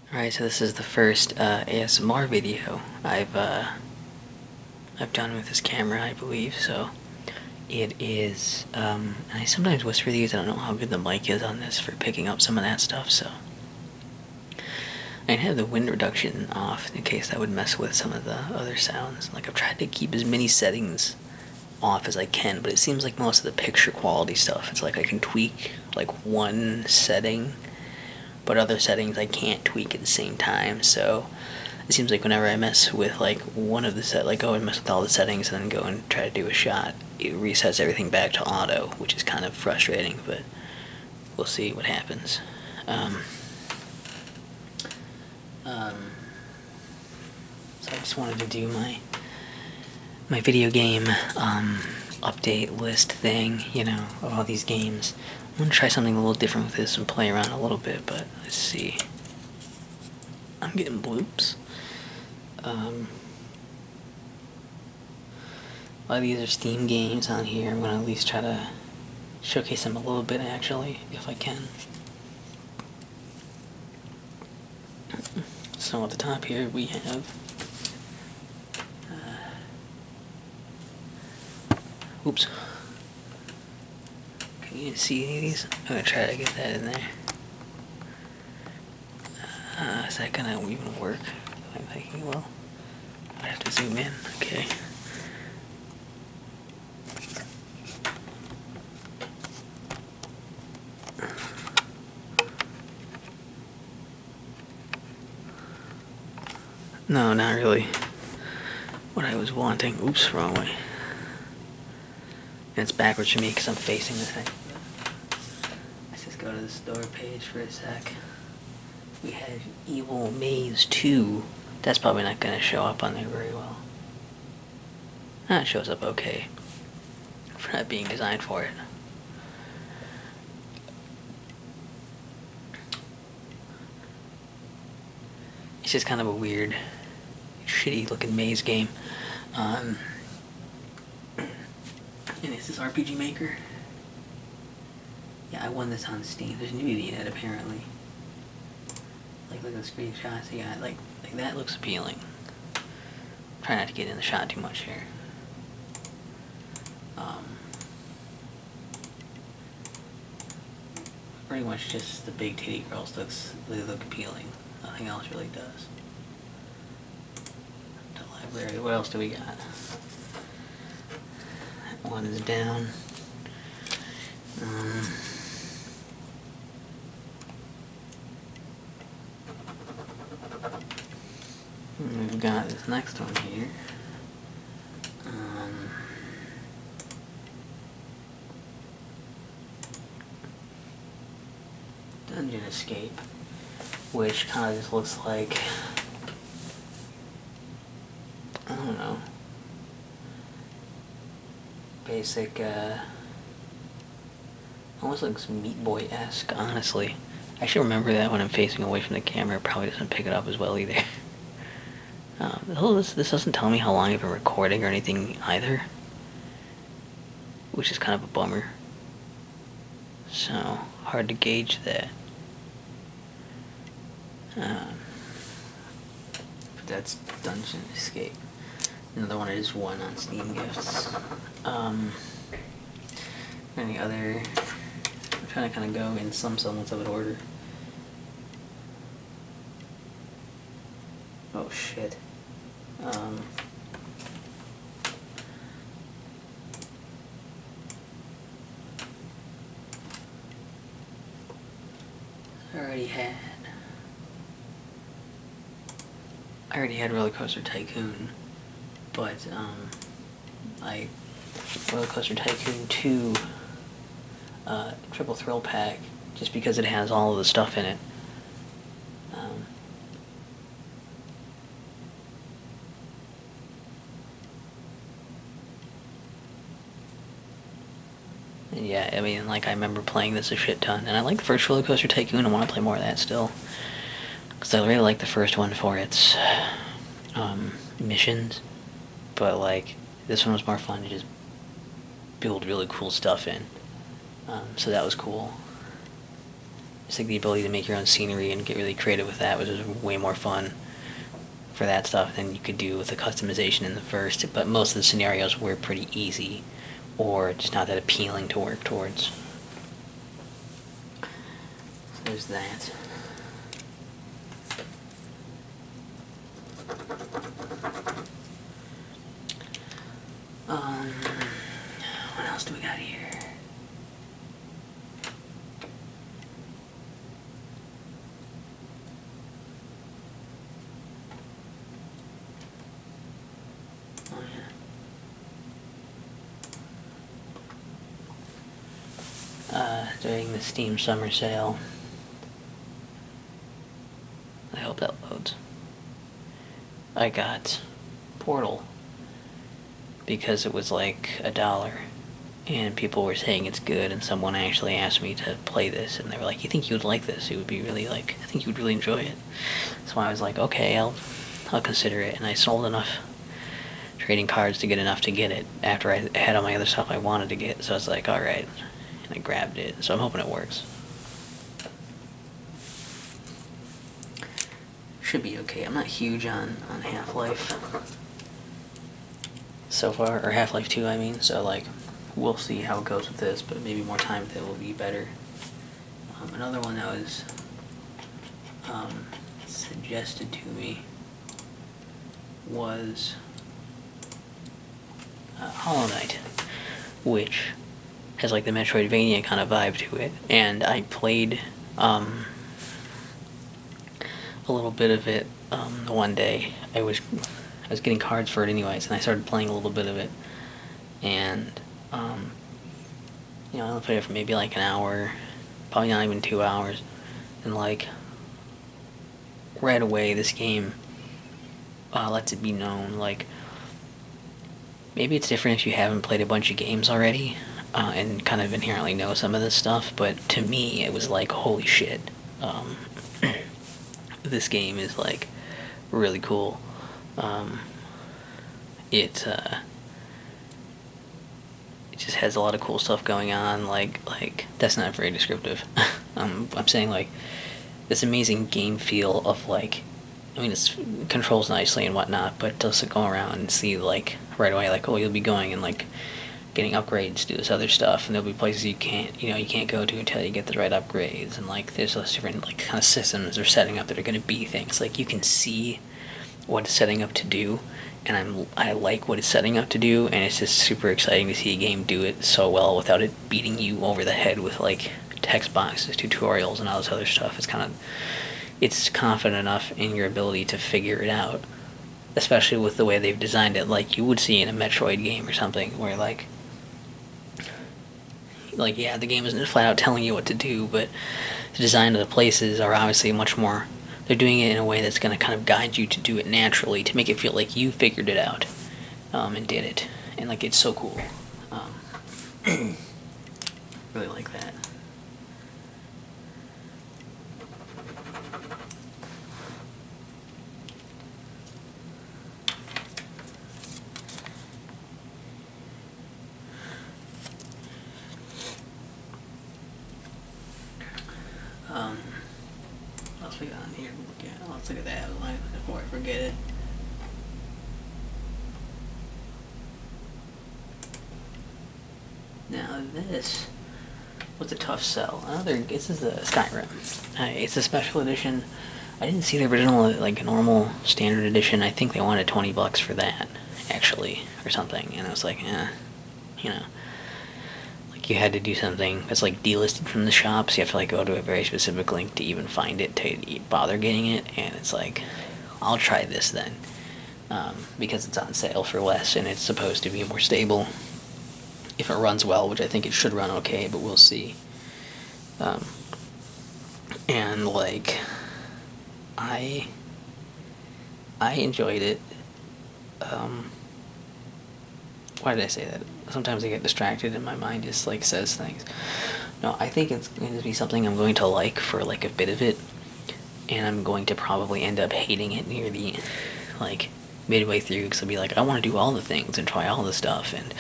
Alright, so this is the first ASMR video I've done with this camera, I believe. So it is, and I sometimes whisper these. I don't know how good the mic is on this for picking up some of that stuff. So I have the wind reduction off in case that would mess with some of the other sounds. Like, I've tried to keep as many settings off as I can, but it seems like most of the picture quality stuff, it's like I can tweak like one setting, but other settings I can't tweak at the same time. So it seems like whenever I mess with like one of the like go and mess with all the settings and then go and try to do a shot, it resets everything back to auto, which is kind of frustrating, but we'll see what happens. So I just wanted to do my video game update list thing, of all these games. I'm gonna try something a little different with this and play around a little bit, but let's see. I'm getting bloops. A lot of these are Steam games on here. I'm gonna at least try to showcase them a little bit, actually, if I can. So at the top here we have oops. Can you see any of these? I'm gonna try to get that in there. Is that gonna even work? I'm thinking, well, I have to zoom in. Okay. No, not really what I was wanting. Oops, wrong way. And it's backwards for me because I'm facing the thing. Let's just go to the store page for a sec. We have Evil Maze 2. That's probably not going to show up on there very well. It shows up okay for not being designed for it. It's just kind of a weird, shitty looking maze game. And it's this RPG Maker. Yeah, I won this on Steam. There's nudity in it, apparently. Like, look at the screenshots. Yeah, like that looks appealing. Try not to get in the shot too much here. Pretty much just the big titty girls they look appealing. Nothing else really does. The library. What else do we got? That one is down. We've got this next one here. Dungeon Escape, which kind of just looks like, I don't know, basic, almost looks Meat Boy-esque, honestly. I should remember that when I'm facing away from the camera. It probably doesn't pick it up as well either. This doesn't tell me how long I've been recording or anything either, which is kind of a bummer. So, hard to gauge that. But that's Dungeon Escape. Another one I just won on Steam Gifts. Any other... I'm trying to kind of go in some semblance of an order. Oh shit. I already had Roller Coaster Tycoon, but Roller Coaster Tycoon 2 Triple Thrill Pack, just because it has all of the stuff in it. And yeah, I mean, like, I remember playing this a shit ton, and I like the first Roller Coaster Tycoon. I want to play more of that still, because I really like the first one for its missions, but like this one was more fun to just build really cool stuff in. So that was cool. Just like the ability to make your own scenery and get really creative with that was just way more fun for that stuff than you could do with the customization in the first. But most of the scenarios were pretty easy, or just not that appealing to work towards. So there's that. What else do we got here? Oh yeah. During the Steam Summer Sale. I hope that loads. I got Portal because it was like $1 and people were saying it's good, and someone actually asked me to play this, and they were like, you think you would like this? It would be really like, I think you would really enjoy it. So I was like, okay, I'll consider it, and I sold enough trading cards to get enough to get it after I had all my other stuff I wanted to get, so I was like, alright, and I grabbed it, so I'm hoping it works. Should be okay. I'm not huge on Half-Life so far, or Half-Life 2 I mean, so like, we'll see how it goes with this, but maybe more time with it will be better. Another one that was suggested to me was Hollow Knight, which has like the Metroidvania kind of vibe to it, and I played a little bit of it one day. I was getting cards for it anyways, and I started playing a little bit of it, and you know, I only played it for maybe like an hour, probably not even 2 hours, and like right away this game lets it be known, like, maybe it's different if you haven't played a bunch of games already and kind of inherently know some of this stuff, but to me it was like, holy shit, this game is like really cool. It just has a lot of cool stuff going on, like that's not very descriptive. I'm saying like this amazing game feel of like, I mean, it controls nicely and whatnot, but just go around and see like right away, like, oh, you'll be going and like getting upgrades to this other stuff, and there'll be places you can't go to until you get the right upgrades, and like there's those different like kind of systems they're setting up that are going to be things like you can see what it's setting up to do, and I like what it's setting up to do, and it's just super exciting to see a game do it so well without it beating you over the head with like text boxes, tutorials, and all this other stuff. It's confident enough in your ability to figure it out, especially with the way they've designed it, like you would see in a Metroid game or something, where like yeah, the game isn't flat out telling you what to do, but the design of the places are obviously much more, they're doing it in a way that's going to kind of guide you to do it naturally, to make it feel like you figured it out and did it, and like it's so cool. Really like that. What else we got on here? Let's look at that before I forget it. Now this was a tough sell. This is a Skyrim. It's a special edition. I didn't see the original, like a normal standard edition. I think they wanted $20 for that, actually, or something. And I was like, you know. You had to do something that's like delisted from the shops. You have to like go to a very specific link to even find it, to bother getting it, and it's like, I'll try this then, because it's on sale for less, and it's supposed to be more stable if it runs well, which I think it should run okay, but we'll see. And like, I enjoyed it. Why did I say that? Sometimes I get distracted and my mind just like says things. No, I think it's going to be something I'm going to like for like a bit of it, and I'm going to probably end up hating it near the like midway through, because I'll be like, I want to do all the things and try all the stuff, and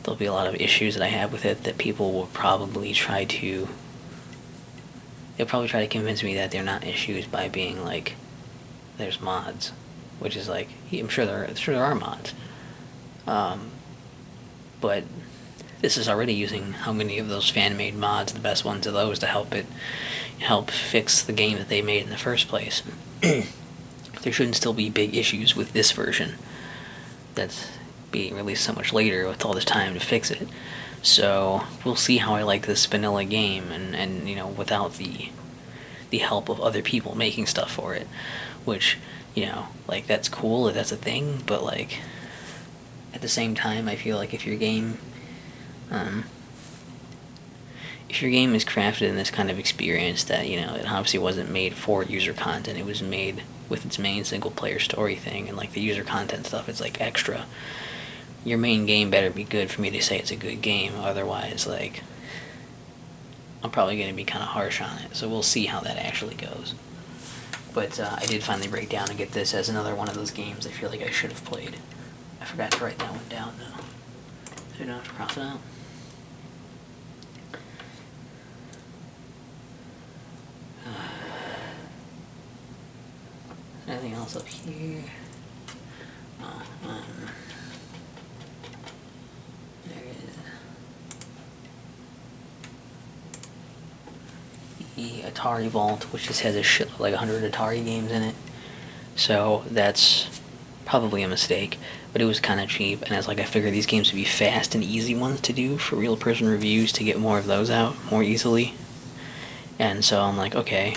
there'll be a lot of issues that I have with it that people will probably try to they'll probably try to convince me that they're not issues by being like, there's mods, which is like, I'm sure there are mods, but this is already using how many of those fan-made mods, the best ones of those, to help fix the game that they made in the first place. There shouldn't still be big issues with this version that's being released so much later with all this time to fix it. So we'll see how I like this vanilla game, and you know, without the help of other people making stuff for it, which, you know, like, that's cool if that's a thing, but like, at the same time, I feel like if your game is crafted in this kind of experience that, you know, it obviously wasn't made for user content, it was made with its main single player story thing, and like the user content stuff is like extra. Your main game better be good for me to say it's a good game, otherwise, like, I'm probably going to be kind of harsh on it, so we'll see how that actually goes. But I did finally break down and get this as another one of those games I feel like I should have played. I forgot to write that one down, though, so I don't have to cross it out. Anything else up here? Oh, there it is. The Atari Vault, which just has a shit, like 100 Atari games in it. So that's probably a mistake, but it was kind of cheap, and I was like, I figured these games would be fast and easy ones to do for real person reviews to get more of those out more easily. And so I'm like, okay.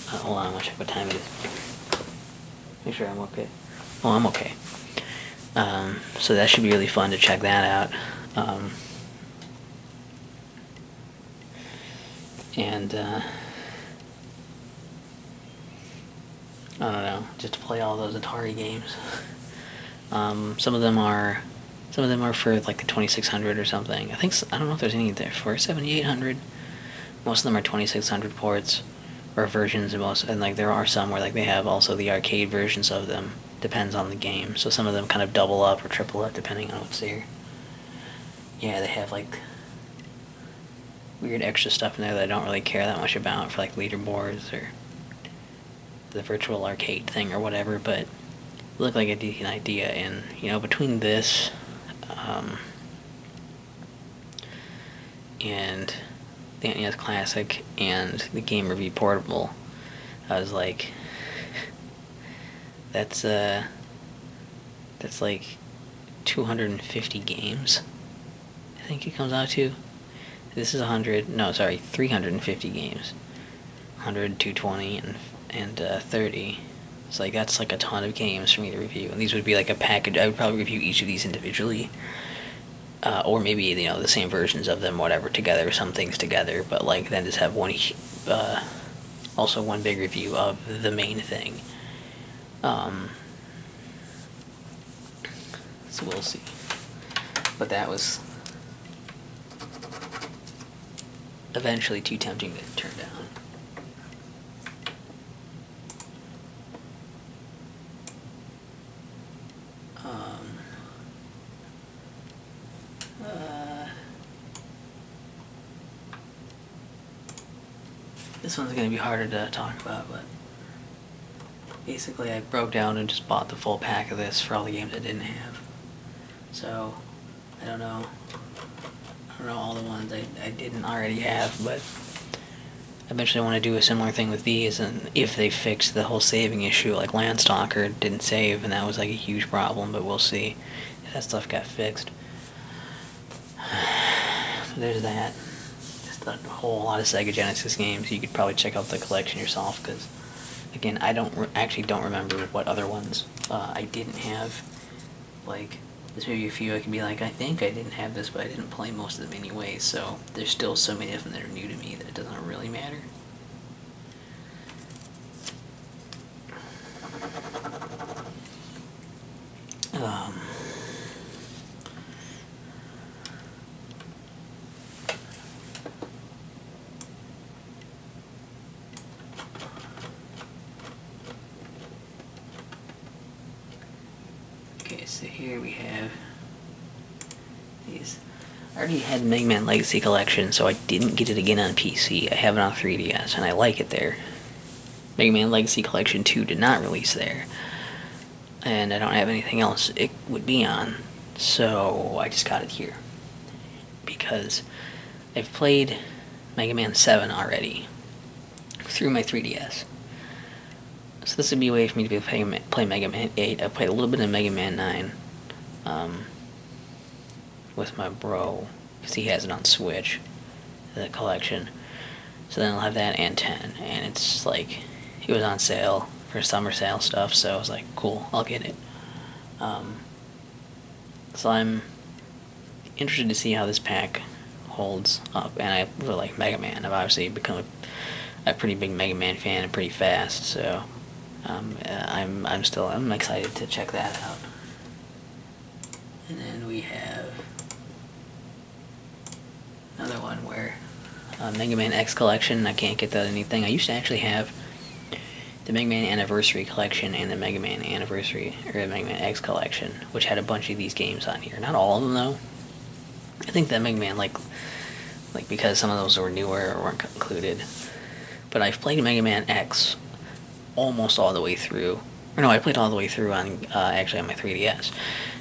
Hold on, I'm gonna check what time it is. Make sure I'm okay. Oh, I'm okay. So that should be really fun to check that out. And I don't know, just to play all those Atari games. Some of them are for like the 2600 or something. I don't know if there's any there for 7800. Most of them are 2600 ports or versions of most, and like there are some where like they have also the arcade versions of them. Depends on the game. So some of them kind of double up or triple up depending on what's there. Yeah, they have like weird extra stuff in there that I don't really care that much about for like leaderboards or the virtual arcade thing or whatever, but it looked like a decent idea. And you know, between this and the NES Classic and the Game Review Portable, I was like, that's like 250 games, I think it comes out to. This is 350 games. 100, 220, and 30. It's like, that's like a ton of games for me to review, and these would be like a package. I would probably review each of these individually, or maybe, you know, the same versions of them, whatever, together, some things together, but like then just have one, also one big review of the main thing. So we'll see. But that was eventually too tempting to turn down. This one's going to be harder to talk about, but basically I broke down and just bought the full pack of this for all the games I didn't have. So, I don't know all the ones I didn't already have, but eventually I want to do a similar thing with these, and if they fix the whole saving issue, like Landstalker didn't save, and that was like a huge problem, but we'll see if that stuff got fixed. So there's that. Just a whole lot of Sega Genesis games. You could probably check out the collection yourself, because again, I actually don't remember what other ones I didn't have. Like, there's maybe a few I can be like, I think I didn't have this, but I didn't play most of them anyway, so there's still so many of them that are new to me that it doesn't really matter. Okay, so here we have these. already had Mega Man Legacy Collection, so I didn't get it again on PC. I have it on 3DS, and I like it there. Mega Man Legacy Collection 2 did not release there, and I don't have anything else it would be on, so I just got it here. Because I've played Mega Man 7 already through my 3DS. So this would be a way for me to play Mega Man 8. I played a little bit of Mega Man 9 with my bro, because he has it on Switch, the collection. So then I'll have that and 10, and it's like, it was on sale for summer sale stuff, so I was like, cool, I'll get it. So I'm interested to see how this pack holds up, and I really like Mega Man. I've obviously become a pretty big Mega Man fan and pretty fast, so I'm excited to check that out. And then we have another one where Mega Man X Collection. I can't get that anything. I used to actually have the Mega Man Anniversary Collection and the Mega Man Anniversary, or the Mega Man X Collection, which had a bunch of these games on here. Not all of them, though. I think that Mega Man, like because some of those were newer or weren't included. But I've played Mega Man X almost all the way through. Or no, I played all the way through on, actually on my 3DS.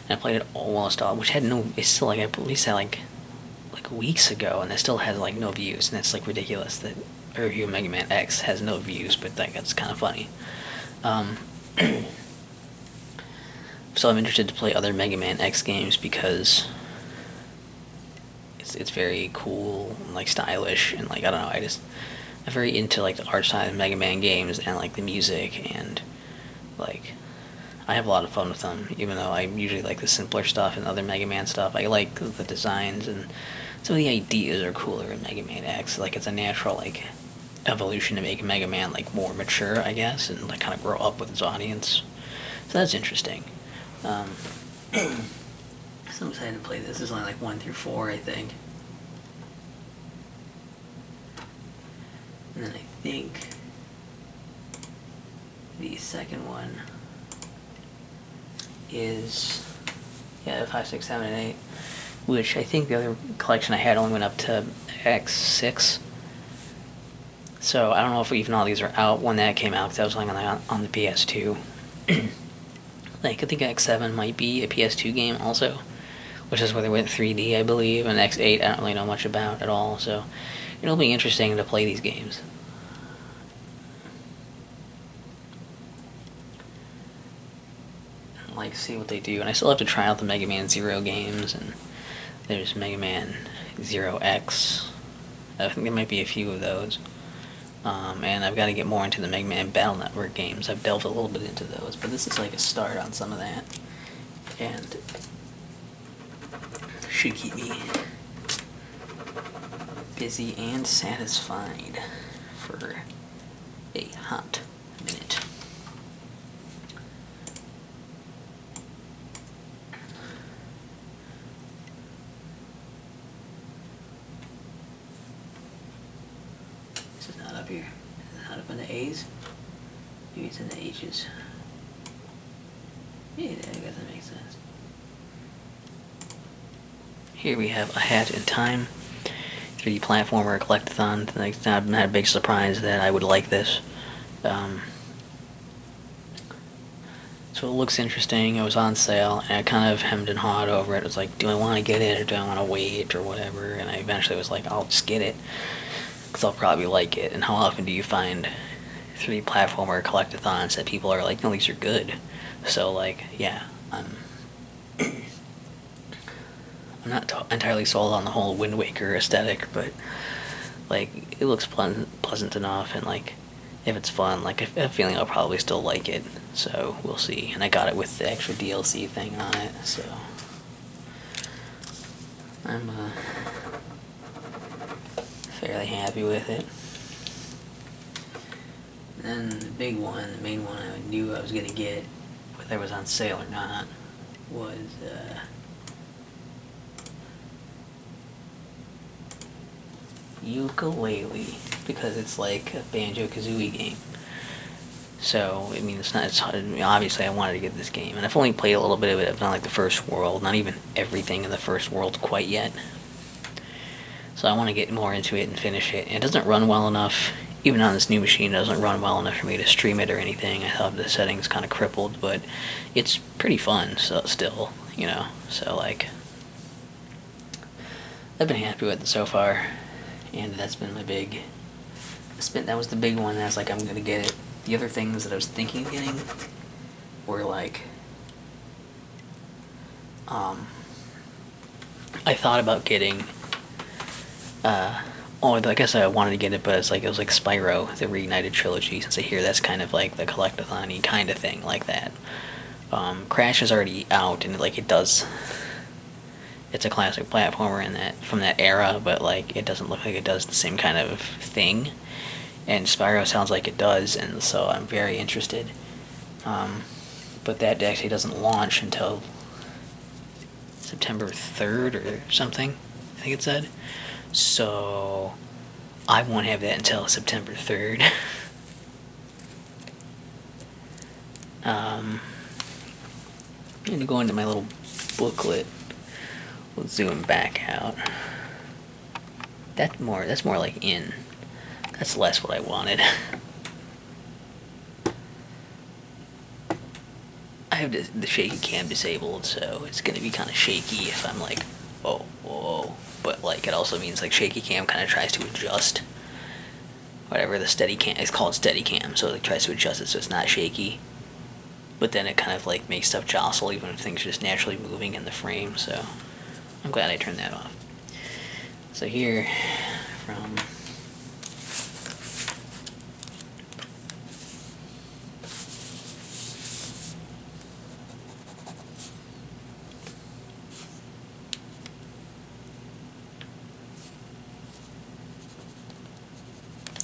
And I played it almost all, which had no, it's still like, I released that like weeks ago, and it still has like no views, and it's like ridiculous that a review of Mega Man X has no views, but that's kind of funny. So I'm interested to play other Mega Man X games because it's very cool and like stylish, and like I don't know, I'm very into like the art side of Mega Man games and like the music, and like I have a lot of fun with them, even though I usually like the simpler stuff and other Mega Man stuff. I like the designs, and some of the ideas are cooler in Mega Man X. Like it's a natural like evolution to make Mega Man like more mature, I guess, and like kind of grow up with its audience. So that's interesting. So I'm excited to play this. This is only like 1 through 4, I think. And then I think the second one is, yeah, 5, 6, 7, and 8, which I think the other collection I had only went up to X6. So I don't know if even all these are out when that came out, because I was playing on the PS2. Like, I think X7 might be a PS2 game also, which is where they went 3D, I believe, and X8 I don't really know much about at all, so it'll be interesting to play these games. And, like, see what they do, and I still have to try out the Mega Man Zero games, and there's Mega Man Zero X. I think there might be a few of those. And I've got to get more into the Mega Man Battle Network games. I've delved a little bit into those, but this is like a start on some of that. And should keep me busy and satisfied for a hot minute. This is not up here. It's not up in the A's. Maybe it's in the H's. Yeah, I guess that makes sense. Here we have A Hat in Time, 3D platformer collectathon. It's not a big surprise that I would like this. So it looks interesting. It was on sale, and I kind of hemmed and hawed over it. It was like, do I want to get it, or do I want to wait, or whatever? And I eventually was like, I'll just get it, because I'll probably like it. And how often do you find 3D platformer collectathons that people are like, no, these are good? So, like, yeah, I'm not entirely sold on the whole Wind Waker aesthetic, but, like, it looks pleasant enough, and, like, if it's fun, like, I have a feeling I'll probably still like it, so we'll see. And I got it with the extra DLC thing on it, so I'm fairly happy with it. And then the big one, the main one I knew I was going to get, whether it was on sale or not, was Ukulele, because it's like a Banjo-Kazooie game. So, I mean, obviously I wanted to get this game, and I've only played a little bit of it. I've done like the first world, not even everything in the first world quite yet. So I want to get more into it and finish it. It doesn't run well enough, even on this new machine, it doesn't run well enough for me to stream it or anything. I have the settings kind of crippled, but it's pretty fun, so still, you know. So, like, I've been happy with it so far, and that's been my big... That was the big one. I was like, I'm gonna get it. The other things that I was thinking of getting were like, I thought about getting, I guess I wanted to get it, but it was like Spyro, the Reignited trilogy, since I hear that's kind of like the collectathon-y kind of thing, like that. Crash is already out, and like it's a classic platformer in that, from that era, but like it doesn't look like it does the same kind of thing. And Spyro sounds like it does, and so I'm very interested. But that actually doesn't launch until September 3rd or something, I think it said. So I won't have that until September 3rd. I'm going to go into my little booklet. We'll zoom back out. That's more like in. That's less what I wanted. I have the shaky cam disabled, so it's gonna be kind of shaky if I'm like, oh, whoa. But like, it also means like shaky cam kind of tries to adjust whatever the steady cam. It's called steady cam, so it tries to adjust it so it's not shaky. But then it kind of like makes stuff jostle even if things are just naturally moving in the frame. So I'm glad I turned that off. So here, from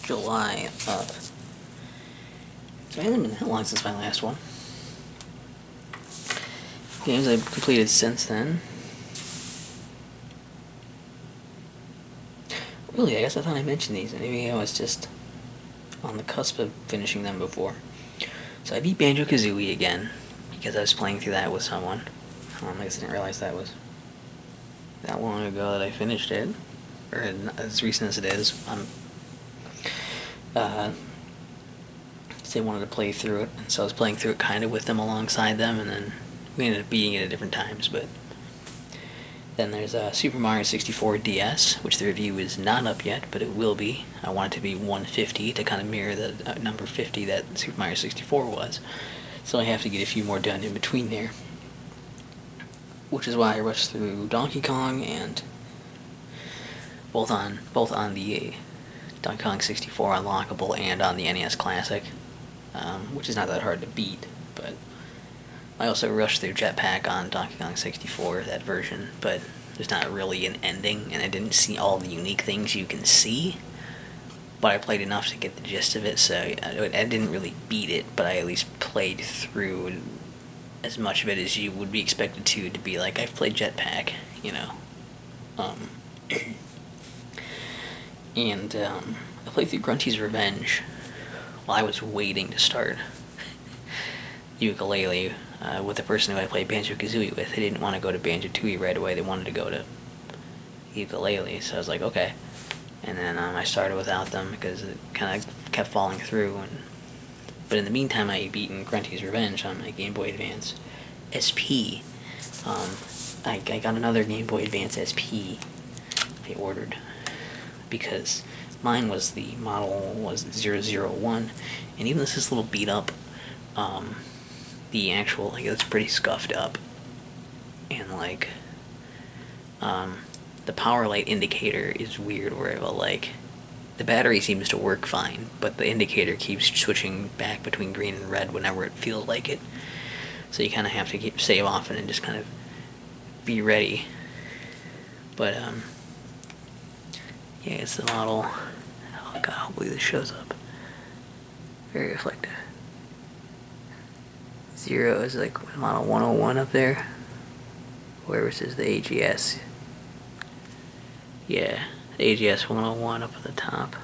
July up. So it hasn't been that long since my last one. Games I've completed since then. Really, I guess I thought I mentioned these. Maybe I was just on the cusp of finishing them before. So I beat Banjo-Kazooie again, because I was playing through that with someone. I guess I didn't realize that was that long ago that I finished it. Or as recent as it is. They wanted to play through it, and so I was playing through it kind of with them alongside them, and then we ended up beating it at different times. But then there's Super Mario 64 DS, which the review is not up yet, but it will be. I want it to be 150 to kind of mirror the number 50 that Super Mario 64 was. So I have to get a few more done in between there, which is why I rushed through Donkey Kong, and both on the Donkey Kong 64 Unlockable and on the NES Classic, which is not that hard to beat. But I also rushed through Jetpack on Donkey Kong 64, that version, but there's not really an ending, and I didn't see all the unique things you can see, but I played enough to get the gist of it, so I didn't really beat it, but I at least played through as much of it as you would be expected to be like, I've played Jetpack, you know. And I played through Grunty's Revenge while I was waiting to start Ukulele with the person who I played Banjo-Kazooie with. They didn't want to go to Banjo-Tooie right away. They wanted to go to Ukulele, so I was like, okay. And then I started without them because it kind of kept falling through. But in the meantime, I had beaten Grunty's Revenge on my Game Boy Advance SP. I got another Game Boy Advance SP I ordered, because mine was the model was 001, and even this is a little beat up, the actual, like, it's pretty scuffed up, and like, the power light indicator is weird, where like, the battery seems to work fine, but the indicator keeps switching back between green and red whenever it feels like it, so you kind of have to save often and just kind of be ready. But yeah, it's the model. Oh god, hopefully this shows up. Very reflective. 0 is like model 101 up there. Wherever it says the AGS. Yeah, the AGS 101 up at the top.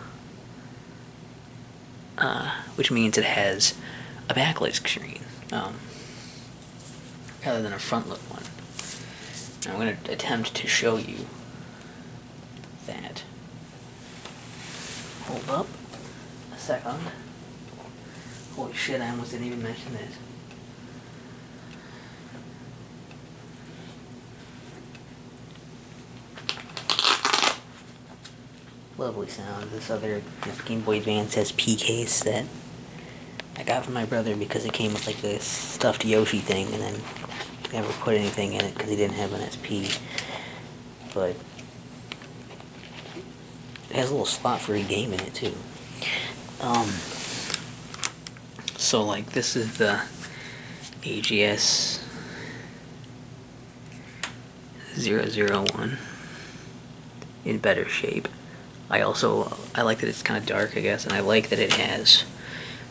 Which means it has a backlit screen, rather than a frontlit one. Now I'm going to attempt to show you that. Hold up a second. Holy shit, I almost didn't even mention this. Lovely sound. This Game Boy Advance SP case that I got from my brother because it came with like this stuffed Yoshi thing, and then never put anything in it because he didn't have an SP. But it has a little slot for a game in it too. So like this is the AGS 001 in better shape. I like that it's kind of dark, I guess, and I like that it has,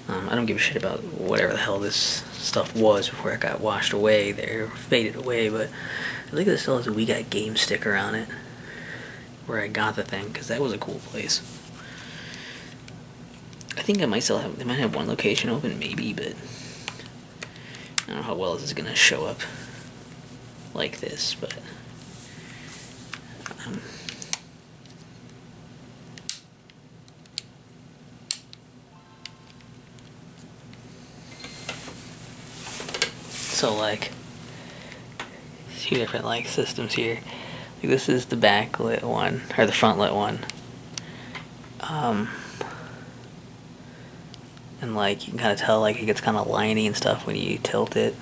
I don't give a shit about whatever the hell this stuff was before it got washed away there, faded away, but I think it still has a We Got Game sticker on it, where I got the thing, because that was a cool place. I think they might have one location open, maybe, but I don't know how well this is going to show up like this, but so like 2 different like systems here. Like, this is the backlit one, or the frontlit one. And like you can kind of tell like it gets kind of liney and stuff when you tilt it.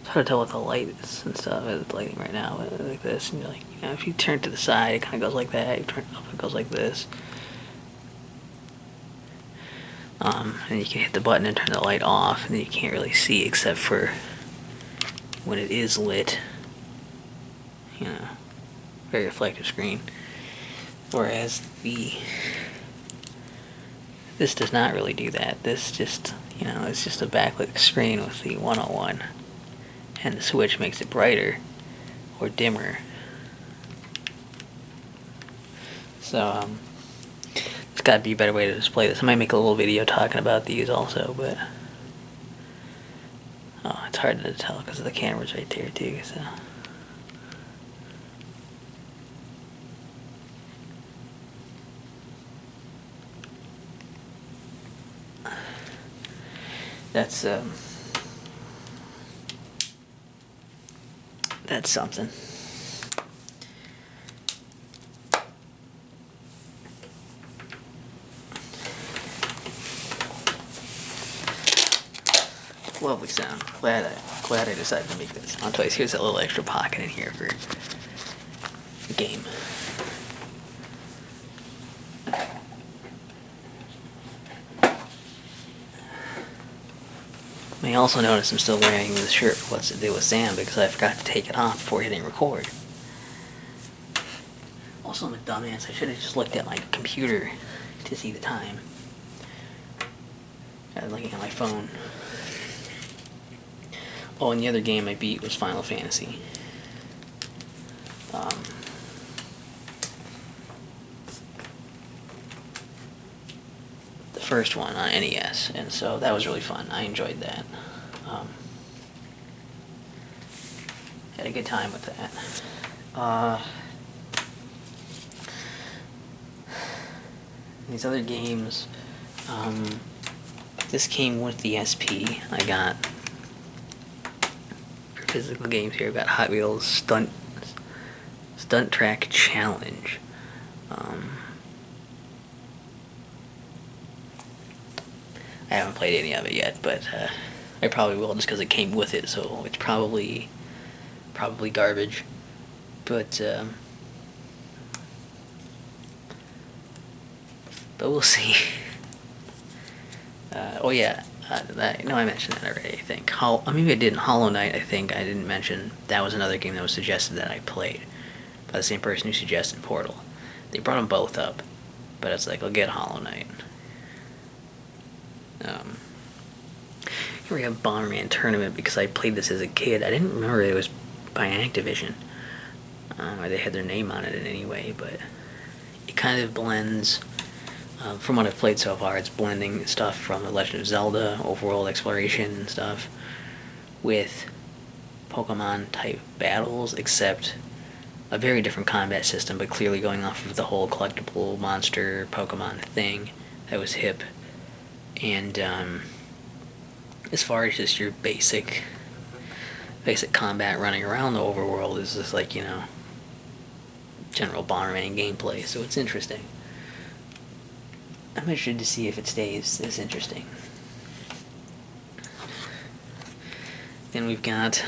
It's hard to tell what the light is and stuff. It's lighting right now, but like this, and you're like, if you turn it to the side, it kind of goes like that. You turn it up, it goes like this. And you can hit the button and turn the light off, and then you can't really see except for when it is lit. Very reflective screen. Whereas this does not really do that. This just, it's just a backlit screen with the 101. And the switch makes it brighter or dimmer. So, there's got to be a better way to display this. I might make a little video talking about these also, but it's hard to tell because the camera's right there too. So that's something. Lovely sound. Glad I decided to make this sound twice. Here's a little extra pocket in here for the game. You may also notice I'm still wearing this shirt for What's to Do with Sam because I forgot to take it off before hitting record. Also, I'm a dumbass. I should have just looked at my computer to see the time. I'm looking at my phone. Oh, and the other game I beat was Final Fantasy. The first one on NES, and so that was really fun. I enjoyed that. Had a good time with that. These other games, this came with the SP I got. For physical games here, I've got Hot Wheels Stunt Track Challenge. I haven't played any of it yet, but I probably will just because it came with it, so it's probably garbage. But we'll see. Oh yeah, I mentioned that already, I think. Maybe I didn't. Hollow Knight, I think I didn't mention. That was another game that was suggested that I played by the same person who suggested Portal. They brought them both up, but it's like, I'll get Hollow Knight. Here we have Bomberman Tournament because I played this as a kid. I didn't remember it was by Activision, or they had their name on it in any way, but it kind of blends. From what I've played so far, it's blending stuff from The Legend of Zelda, overworld exploration and stuff, with Pokemon type battles, except a very different combat system, but clearly going off of the whole collectible monster Pokemon thing that was hip. And as far as just your basic combat running around the overworld is just like, general Bomberman gameplay, so it's interesting. I'm interested to see if it stays this interesting. Then we've got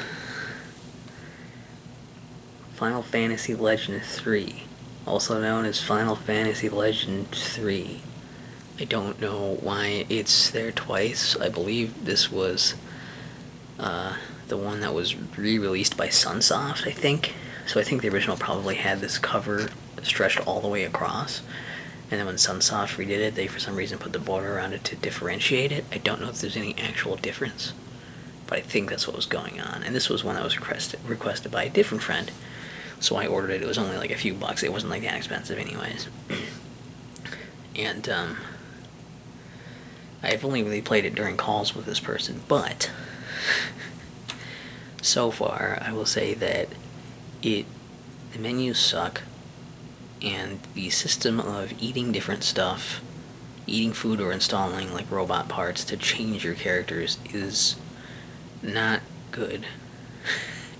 Final Fantasy Legend 3, also known as Final Fantasy Legend 3. I don't know why it's there twice. I believe this was the one that was re-released by Sunsoft, I think. So I think the original probably had this cover stretched all the way across. And then when Sunsoft redid it, they for some reason put the border around it to differentiate it. I don't know if there's any actual difference, but I think that's what was going on. And this was one that was requested by a different friend. So I ordered it. It was only like a few bucks. It wasn't like that expensive anyways. And I've only really played it during calls with this person, but so far I will say that the menus suck, and the system of eating different stuff, eating food or installing like robot parts to change your characters is not good.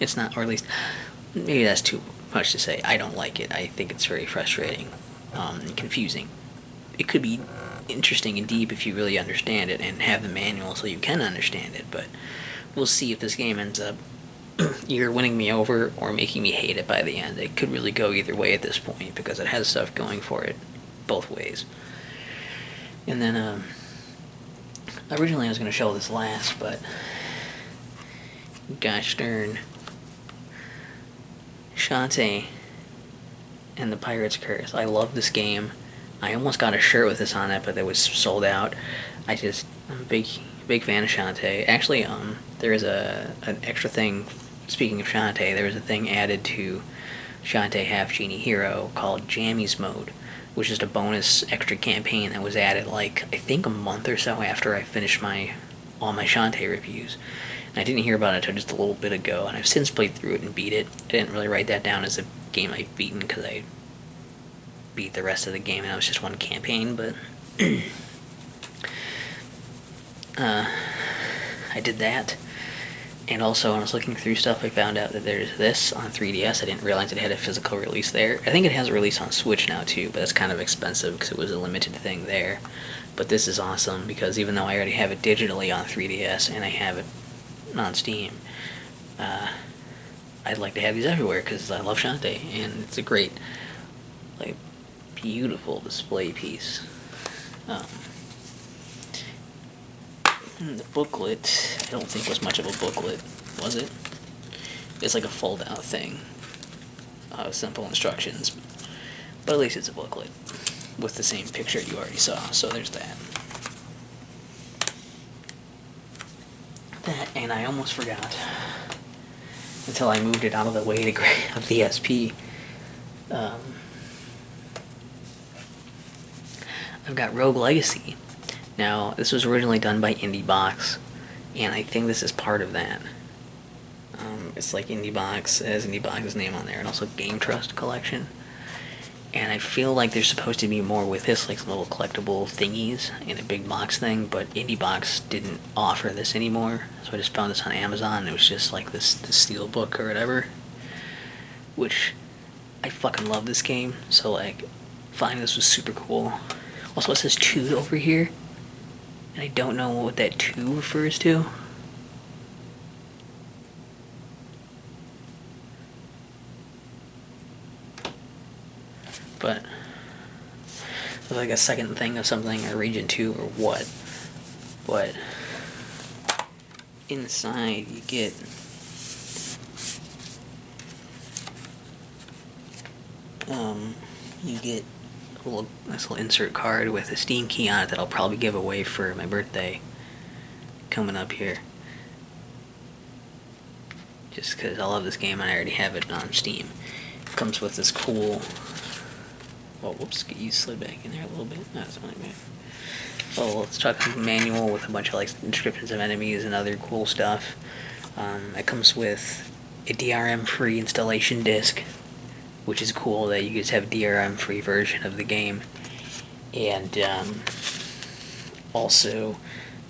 It's not, or at least maybe that's too much to say. I don't like it. I think it's very frustrating and confusing. It could be interesting and deep if you really understand it and have the manual so you can understand it, but we'll see if this game ends up either winning me over or making me hate it by the end. It could really go either way at this point because it has stuff going for it both ways. And then originally I was going to show this last, but gosh darn, Shantae and the Pirate's Curse. I love this game. I almost got a shirt with this on it, but it was sold out. I'm a big fan of Shantae. Actually, there is an extra thing. Speaking of Shantae, there was a thing added to Shantae Half Genie Hero called Jammies Mode, which is a bonus extra campaign that was added like I think a month or so after I finished all my Shantae reviews. And I didn't hear about it until just a little bit ago, and I've since played through it and beat it. I didn't really write that down as a game I've beaten because I beat the rest of the game and it was just one campaign, but I did that. And also, when I was looking through stuff, I found out that there's this on 3DS. I didn't realize it had a physical release there. I think it has a release on Switch now, too, but it's kind of expensive because it was a limited thing there. But this is awesome because even though I already have it digitally on 3DS and I have it on Steam, I'd like to have these everywhere because I love Shantae, and it's a great, like, beautiful display piece. The booklet, I don't think was much of a booklet, was it? It's like a fold-out thing. Simple instructions. But at least it's a booklet with the same picture you already saw, so there's that. That, and I almost forgot, until I moved it out of the way to grab the SP. I've got Rogue Legacy. Now, this was originally done by IndieBox, and I think this is part of that. It's like IndieBox, it has IndieBox's name on there, and also Game Trust Collection. And I feel like there's supposed to be more with this, like some little collectible thingies in a big box thing, but IndieBox didn't offer this anymore, so I just found this on Amazon, and it was just like this steel book or whatever, which I fucking love this game, so like, finding this was super cool. Also, it says 2 over here. And I don't know what that 2 refers to. But it's like a second thing of something, or region 2 or what. But inside you get a nice little insert card with a Steam key on it that I'll probably give away for my birthday coming up here. Just because I love this game and I already have it on Steam. It comes with this cool... Oh, whoops, you slid back in there a little bit. That's fine, man. Oh, let's talk manual with a bunch of like descriptions of enemies and other cool stuff. It comes with a DRM-free installation disc, which is cool that you just have a DRM-free version of the game. And also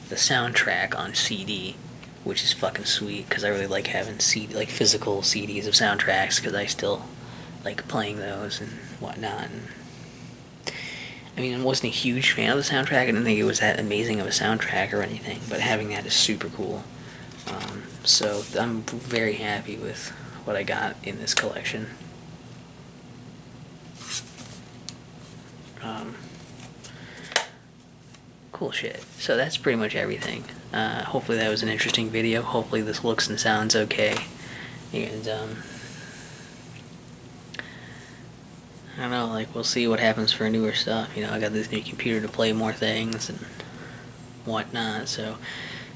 the soundtrack on CD, which is fucking sweet, because I really like having like physical CDs of soundtracks, because I still like playing those and whatnot. And, I mean, I wasn't a huge fan of the soundtrack. I didn't think it was that amazing of a soundtrack or anything, but having that is super cool. So I'm very happy with what I got in this collection. Cool shit. So that's pretty much everything. Hopefully that was an interesting video. Hopefully this looks and sounds okay. And I don't know, like, we'll see what happens for newer stuff. You know, I got this new computer to play more things and whatnot. So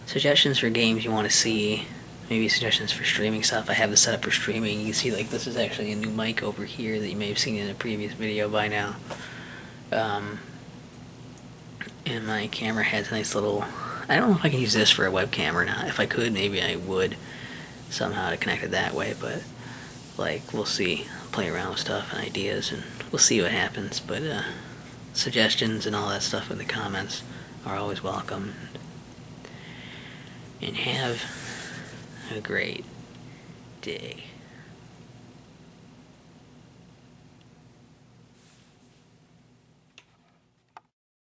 suggestions for games you want to see. Maybe suggestions for streaming stuff. I have this set up for streaming. You can see, like, this is actually a new mic over here that you may have seen in a previous video by now. And my camera has a nice little... I don't know if I can use this for a webcam or not. If I could, maybe I would somehow to connect it that way. But, like, we'll see. I'll play around with stuff and ideas, and we'll see what happens. But suggestions and all that stuff in the comments are always welcome. And have a great day.